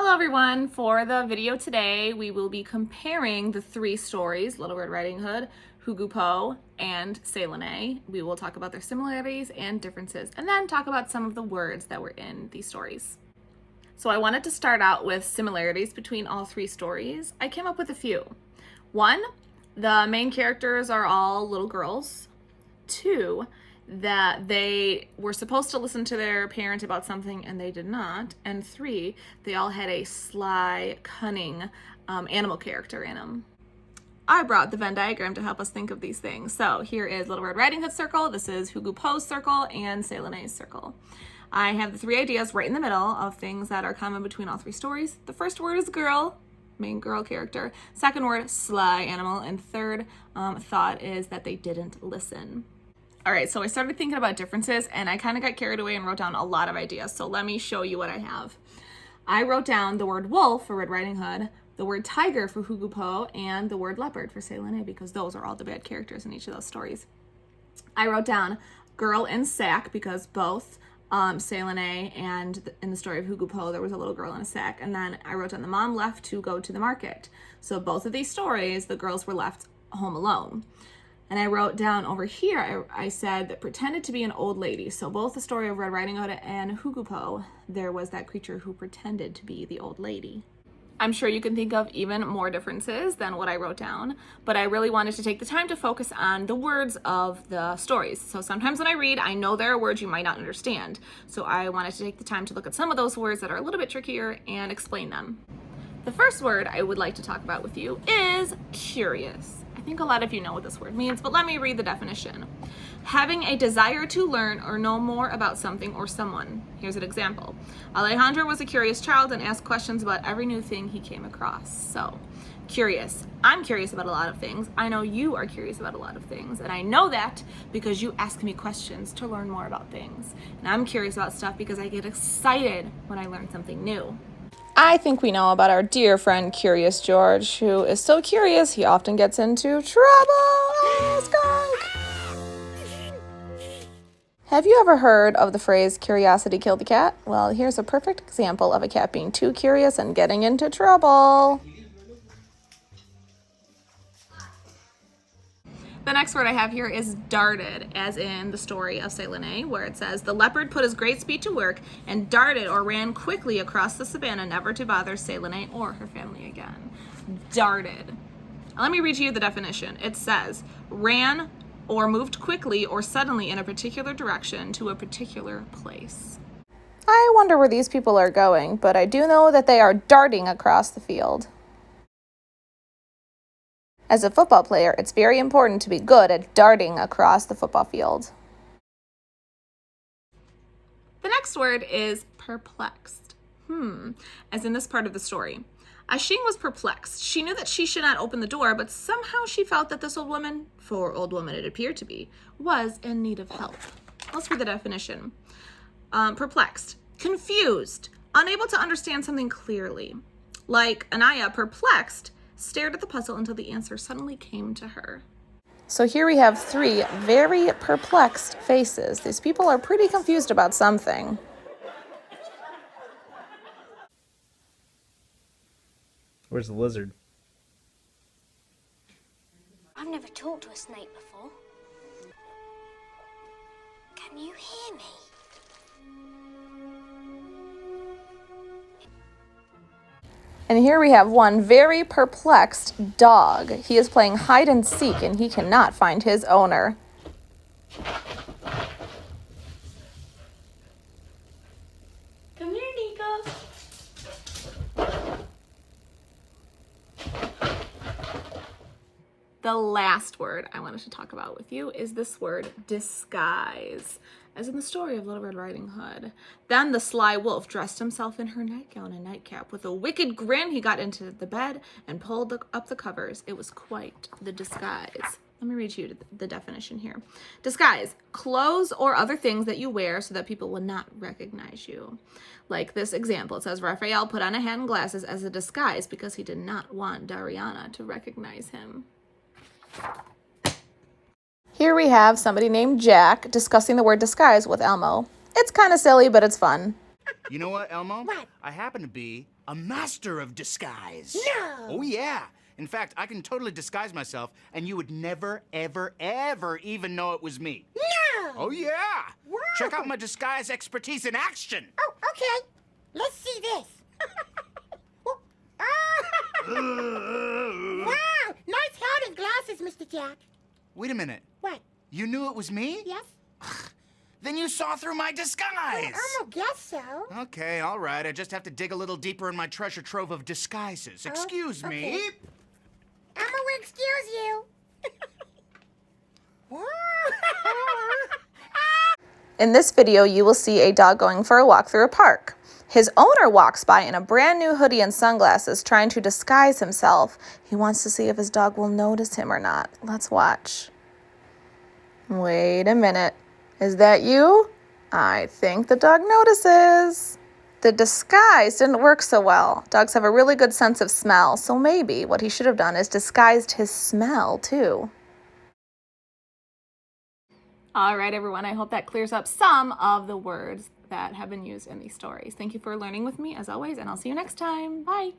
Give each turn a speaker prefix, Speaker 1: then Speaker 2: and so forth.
Speaker 1: Hello everyone, for the video today we will be comparing the three stories, Little Red Riding Hood, Hugupo, and Selene. We will talk about their similarities and differences and then talk about some of the words that were in these stories. So I wanted to start out with similarities between all three stories. I came up with a few. 1, the main characters are all little girls. 2, that they were supposed to listen to their parent about something and they did not. And 3, they all had a sly, cunning animal character in them. I brought the Venn diagram to help us think of these things. So here is Little Red Riding Hood circle, this is Hugupo's circle, and Selene's circle. I have the 3 ideas right in the middle of things that are common between all 3 stories. The first word is girl, main girl character. Second word, sly animal. And third thought is that they didn't listen. All right, so I started thinking about differences and I kind of got carried away and wrote down a lot of ideas. So let me show you what I have. I wrote down the word wolf for Red Riding Hood, the word tiger for Hugupo, and the word leopard for Selene, because those are all the bad characters in each of those stories. I wrote down girl and sack because both Selene and in the story of Hugupo, there was a little girl in a sack. And then I wrote down the mom left to go to the market. So both of these stories, the girls were left home alone. And I wrote down over here, I said that pretended to be an old lady. So both the story of Red Riding Hood and Hugupo, there was that creature who pretended to be the old lady. I'm sure you can think of even more differences than what I wrote down, but I really wanted to take the time to focus on the words of the stories. So sometimes when I read, I know there are words you might not understand. So I wanted to take the time to look at some of those words that are a little bit trickier and explain them. The first word I would like to talk about with you is curious. I think a lot of you know what this word means, but let me read the definition. Having a desire to learn or know more about something or someone. Here's an example. Alejandro was a curious child and asked questions about every new thing he came across. So, curious. I'm curious about a lot of things. I know you are curious about a lot of things, and I know that because you ask me questions to learn more about things. And I'm curious about stuff because I get excited when I learn something new. I think we know about our dear friend Curious George, who is so curious he often gets into trouble. Skunk! Have you ever heard of the phrase curiosity killed the cat? Well, here's a perfect example of a cat being too curious and getting into trouble. The next word I have here is darted, as in the story of Selene, where it says, the leopard put his great speed to work and darted or ran quickly across the savannah, never to bother Selene or her family again. Darted. Let me read you the definition. It says, ran or moved quickly or suddenly in a particular direction to a particular place. I wonder where these people are going, but I do know that they are darting across the field. As a football player, it's very important to be good at darting across the football field. The next word is perplexed. As in this part of the story. Ashing was perplexed. She knew that she should not open the door, but somehow she felt that this old woman, for old woman it appeared to be, was in need of help. Let's read the definition. Perplexed. Confused. Unable to understand something clearly. Like Anaya, perplexed, stared at the puzzle until the answer suddenly came to her. So here we have 3 very perplexed faces. These people are pretty confused about something.
Speaker 2: Where's the lizard?
Speaker 3: I've never talked to a snake before. Can you hear me?
Speaker 1: And here we have one very perplexed dog. He is playing hide and seek and he cannot find his owner.
Speaker 3: Come here, Nico.
Speaker 1: The last word I wanted to talk about with you is this word, disguise, as in the story of Little Red Riding Hood. Then the sly wolf dressed himself in her nightgown and nightcap. With a wicked grin, he got into the bed and pulled up the covers. It was quite the disguise. Let me read you the definition here. Disguise, clothes or other things that you wear so that people will not recognize you. Like this example, it says, Raphael put on a hat and glasses as a disguise because he did not want Dariana to recognize him. Here we have somebody named Jack discussing the word disguise with Elmo. It's kind of silly, but it's fun.
Speaker 4: You know what, Elmo?
Speaker 5: What?
Speaker 4: I happen to be a master of disguise.
Speaker 5: No!
Speaker 4: Oh, yeah. In fact, I can totally disguise myself, and you would never, ever, ever even know it was me.
Speaker 5: No!
Speaker 4: Oh, yeah.
Speaker 5: Wow.
Speaker 4: Check out my disguise expertise in action.
Speaker 5: Oh, okay. Let's see this. Oh, ah. Wow! Nice hat and glasses, Mr. Jack.
Speaker 4: Wait a minute.
Speaker 5: What?
Speaker 4: You knew it was me?
Speaker 5: Yes?
Speaker 4: Then you saw through my disguise.
Speaker 5: Elmo guess so.
Speaker 4: Okay, all right. I just have to dig a little deeper in my treasure trove of disguises. Excuse me.
Speaker 5: okay. Elmo will excuse you.
Speaker 1: In this video, you will see a dog going for a walk through a park. His owner walks by in a brand new hoodie and sunglasses, trying to disguise himself. He wants to see if his dog will notice him or not. Let's watch. Wait a minute. Is that you? I think the dog notices. The disguise didn't work so well. Dogs have a really good sense of smell, so maybe what he should have done is disguised his smell too. All right, everyone, I hope that clears up some of the words that have been used in these stories. Thank you for learning with me as always, and I'll see you next time. Bye.